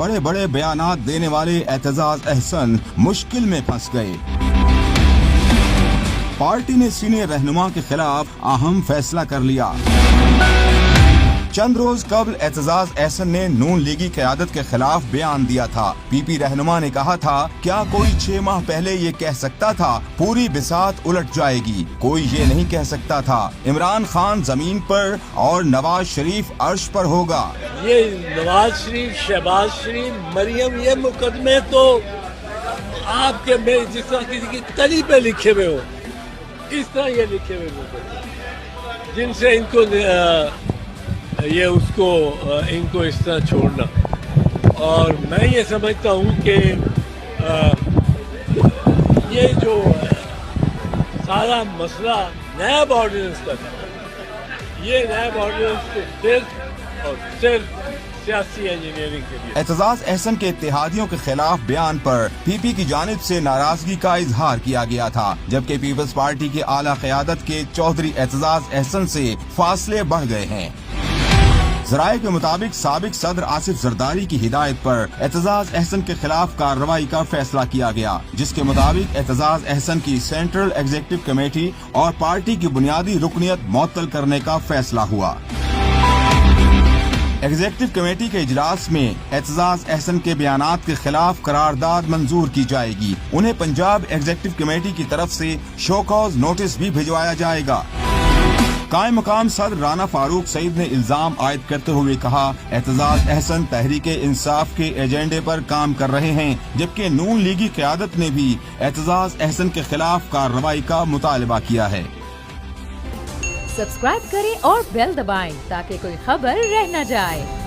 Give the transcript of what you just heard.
बड़े बड़े बयानात देने वाले एतजाज अहसन मुश्किल में फंस गए। पार्टी ने सीनियर रहनुमा के खिलाफ अहम फैसला कर लिया। चंद रोज कबल एतजाज अहसन ने नून लीगी क़यादत के खिलाफ बयान दिया था। पीपी रहनुमा ने कहा था, क्या कोई 6 माह पहले ये कह सकता था पूरी बिसात उलट जाएगी? कोई ये नहीं कह सकता था इमरान खान जमीन पर और नवाज शरीफ अर्श पर होगा। ये नवाज शरीफ, शहबाज शरीफ, मरियम, ये मुकदमे तो आपके में जिस तरह किसी की तली पे लिखे हुए हो, इस तरह ये लिखे हुए मुकदमे जिनसे इनको इनको इस तरह छोड़ना। और मैं ये समझता हूँ कि ये जो सारा मसला नैब ऑर्डिनेंस का था, ये नैब ऑर्डिनेंस तो सिर्फ और सिर्फ सियासी इंजीनियरिंग के लिए। एतजाज अहसन के इत्तेहादियों के खिलाफ बयान पर पीपी की जानिब से नाराजगी का इजहार किया गया था, जबकि पीपल्स पार्टी के आला क़यादत के चौधरी एतजाज अहसन से फासले बढ़ गए हैं। ज़राए के मुताबिक साबिक सदर आसिफ जरदारी की हिदायत पर एतजाज अहसन के खिलाफ कार्रवाई का फैसला किया गया, जिसके मुताबिक एतजाज अहसन की सेंट्रल एग्जीक्यूटिव कमेटी और पार्टी की बुनियादी रुकनियत मुअत्तल करने का फैसला हुआ। एग्जीक्यूटिव कमेटी के इजलास में एतजाज अहसन के बयानात के खिलाफ करारदाद मंजूर की जाएगी। उन्हें पंजाब एग्जीक्यूटिव कमेटी की तरफ से शो कॉज नोटिस भी भिजवाया जाएगा। कायम मकाम सदर राना फारूक सईद ने इल्जाम आयद करते हुए कहा, एतजाज अहसन तहरीके इंसाफ के एजेंडे पर काम कर रहे हैं, जबकि नून लीगी क़यादत ने भी एतजाज अहसन के खिलाफ कार्रवाई का मुतालबा किया है। सब्सक्राइब करें और बेल दबाएं ताकि कोई खबर रह न जाए।